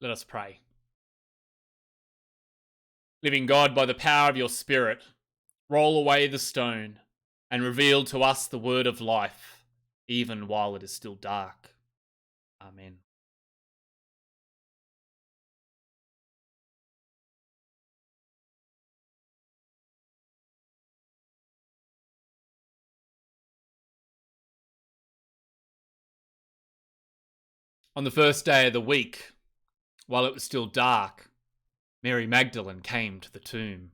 Let us pray. Living God, by the power of your Spirit, roll away the stone and reveal to us the word of life, even while it is still dark. Amen. On the first day of the week, while it was still dark, Mary Magdalene came to the tomb.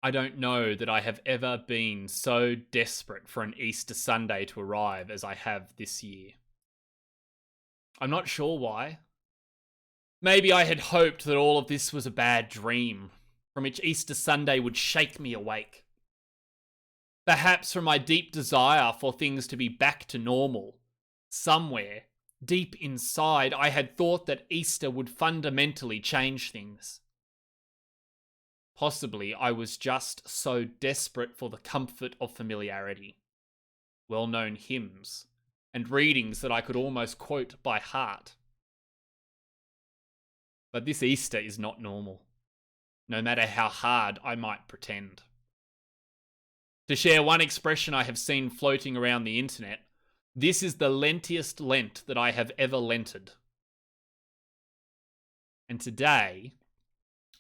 I don't know that I have ever been so desperate for an Easter Sunday to arrive as I have this year. I'm not sure why. Maybe I had hoped that all of this was a bad dream, from which Easter Sunday would shake me awake. Perhaps from my deep desire for things to be back to normal. Somewhere, deep inside, I had thought that Easter would fundamentally change things. Possibly I was just so desperate for the comfort of familiarity, well-known hymns, and readings that I could almost quote by heart. But this Easter is not normal, no matter how hard I might pretend. To share one expression I have seen floating around the internet, this is the lentiest Lent that I have ever lented. And today,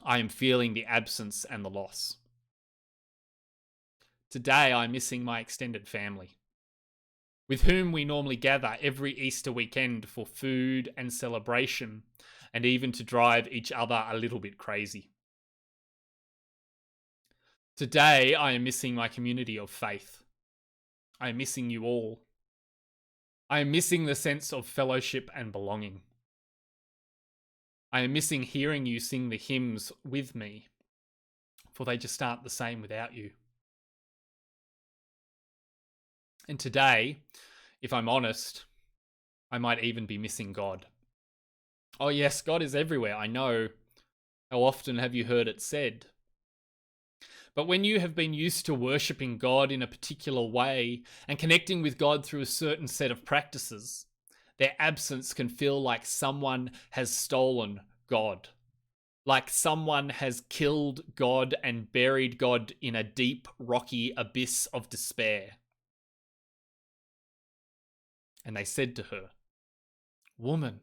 I am feeling the absence and the loss. Today, I'm missing my extended family, with whom we normally gather every Easter weekend for food and celebration, and even to drive each other a little bit crazy. Today, I am missing my community of faith. I am missing you all. I am missing the sense of fellowship and belonging. I am missing hearing you sing the hymns with me, for they just aren't the same without you. And today, if I'm honest, I might even be missing God. Oh yes, God is everywhere, I know. How often have you heard it said? But when you have been used to worshipping God in a particular way and connecting with God through a certain set of practices, their absence can feel like someone has stolen God. Like someone has killed God and buried God in a deep, rocky abyss of despair. And they said to her, "Woman,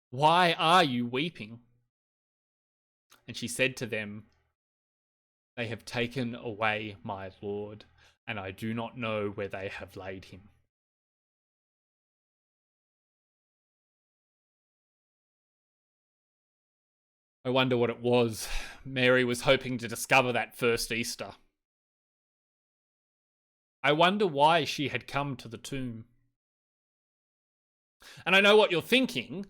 why are you weeping?" And she said to them, "They have taken away my Lord, and I do not know where they have laid him." I wonder what it was Mary was hoping to discover that first Easter. I wonder why she had come to the tomb. And I know what you're thinking.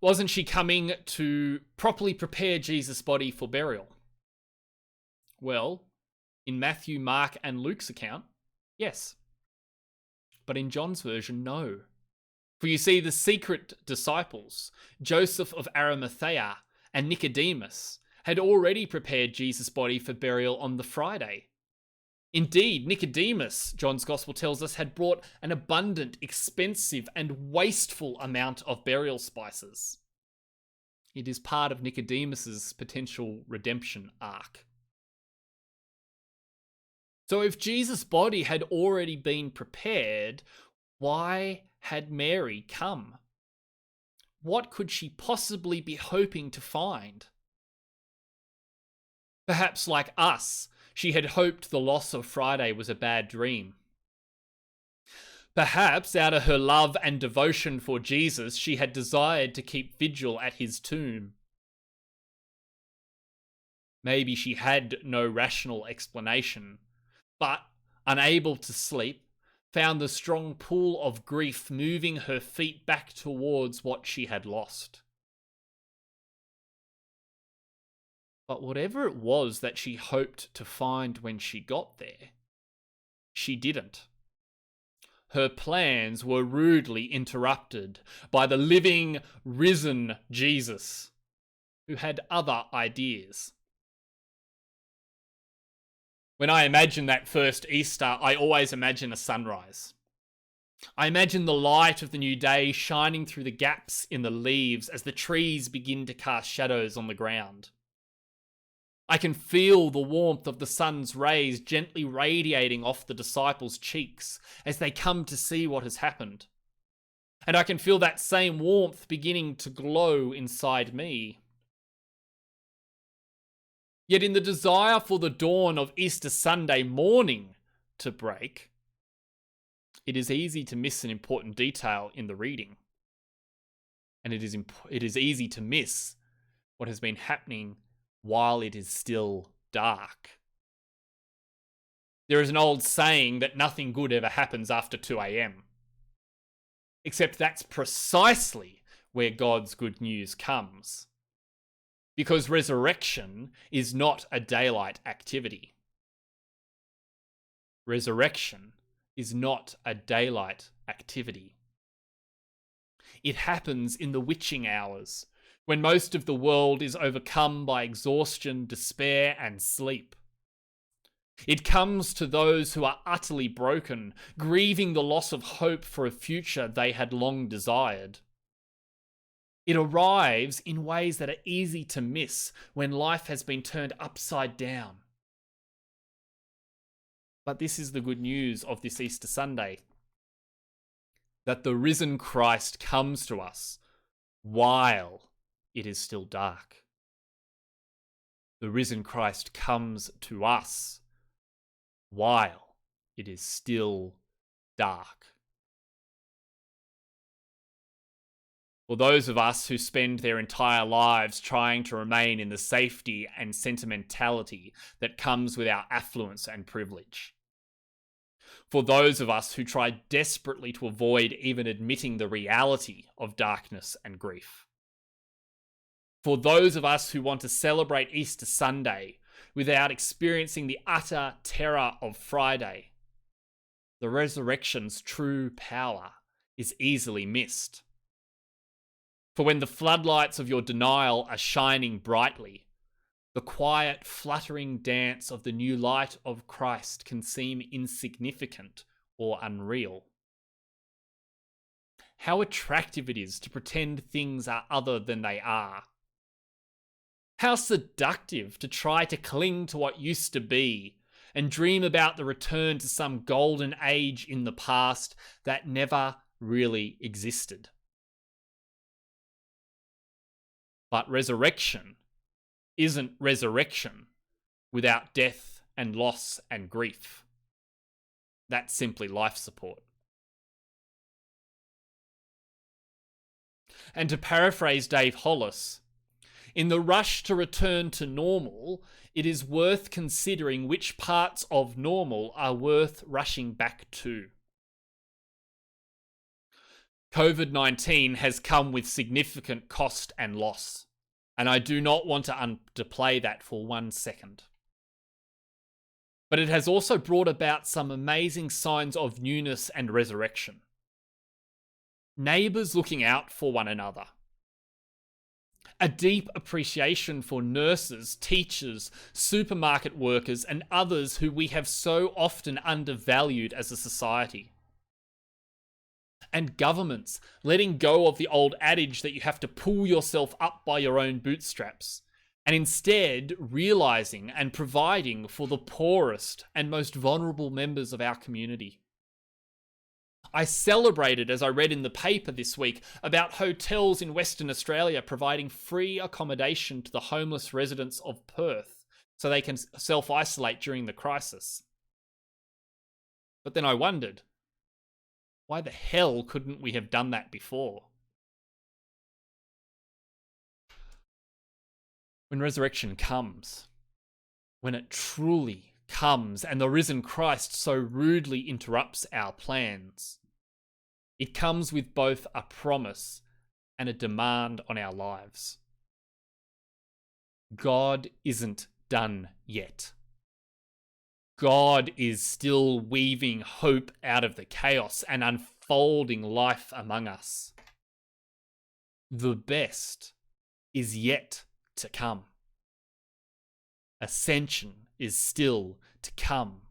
Wasn't she coming to properly prepare Jesus' body for burial? Well, in Matthew, Mark, and Luke's account, yes. But in John's version, no. For you see, the secret disciples, Joseph of Arimathea and Nicodemus, had already prepared Jesus' body for burial on the Friday. Indeed, Nicodemus, John's Gospel tells us, had brought an abundant, expensive, and wasteful amount of burial spices. It is part of Nicodemus's potential redemption arc. So if Jesus' body had already been prepared, why had Mary come? What could she possibly be hoping to find? Perhaps like us, she had hoped the loss of Friday was a bad dream. Perhaps out of her love and devotion for Jesus, she had desired to keep vigil at his tomb. Maybe she had no rational explanation, but, unable to sleep, found the strong pull of grief moving her feet back towards what she had lost. But whatever it was that she hoped to find when she got there, she didn't. Her plans were rudely interrupted by the living, risen Jesus, who had other ideas. When I imagine that first Easter, I always imagine a sunrise. I imagine the light of the new day shining through the gaps in the leaves as the trees begin to cast shadows on the ground. I can feel the warmth of the sun's rays gently radiating off the disciples' cheeks as they come to see what has happened. And I can feel that same warmth beginning to glow inside me. Yet in the desire for the dawn of Easter Sunday morning to break, it is easy to miss an important detail in the reading. And it is easy to miss what has been happening while it is still dark. There is an old saying that nothing good ever happens after 2 a.m. Except that's precisely where God's good news comes. Because resurrection is not a daylight activity. Resurrection is not a daylight activity. It happens in the witching hours, when most of the world is overcome by exhaustion, despair, and sleep. It comes to those who are utterly broken, grieving the loss of hope for a future they had long desired. It arrives in ways that are easy to miss when life has been turned upside down. But this is the good news of this Easter Sunday, that the risen Christ comes to us while it is still dark. The risen Christ comes to us while it is still dark. For those of us who spend their entire lives trying to remain in the safety and sentimentality that comes with our affluence and privilege. For those of us who try desperately to avoid even admitting the reality of darkness and grief. For those of us who want to celebrate Easter Sunday without experiencing the utter terror of Friday, the resurrection's true power is easily missed. For when the floodlights of your denial are shining brightly, the quiet, fluttering dance of the new light of Christ can seem insignificant or unreal. How attractive it is to pretend things are other than they are. How seductive to try to cling to what used to be and dream about the return to some golden age in the past that never really existed. But resurrection isn't resurrection without death and loss and grief. That's simply life support. And to paraphrase Dave Hollis, in the rush to return to normal, it is worth considering which parts of normal are worth rushing back to. COVID-19 has come with significant cost and loss, and I do not want to underplay that for 1 second. But it has also brought about some amazing signs of newness and resurrection. Neighbours looking out for one another. A deep appreciation for nurses, teachers, supermarket workers, and others who we have so often undervalued as a society. And governments letting go of the old adage that you have to pull yourself up by your own bootstraps, and instead realizing and providing for the poorest and most vulnerable members of our community. I celebrated, as I read in the paper this week, about hotels in Western Australia providing free accommodation to the homeless residents of Perth so they can self-isolate during the crisis. But then I wondered, why the hell couldn't we have done that before? When resurrection comes, when it truly comes and the risen Christ so rudely interrupts our plans, it comes with both a promise and a demand on our lives. God isn't done yet. God is still weaving hope out of the chaos and unfolding life among us. The best is yet to come. Ascension is still to come.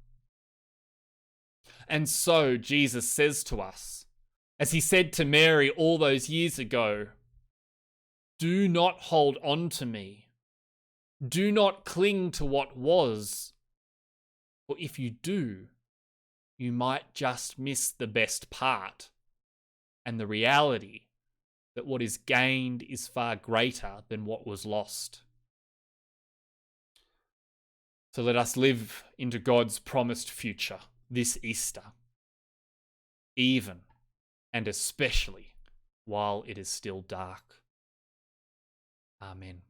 And so Jesus says to us, As he said to Mary all those years ago, do not hold on to me. Do not cling to what was. For if you do, you might just miss the best part and the reality that what is gained is far greater than what was lost. So let us live into God's promised future this Easter, even and especially while it is still dark. Amen.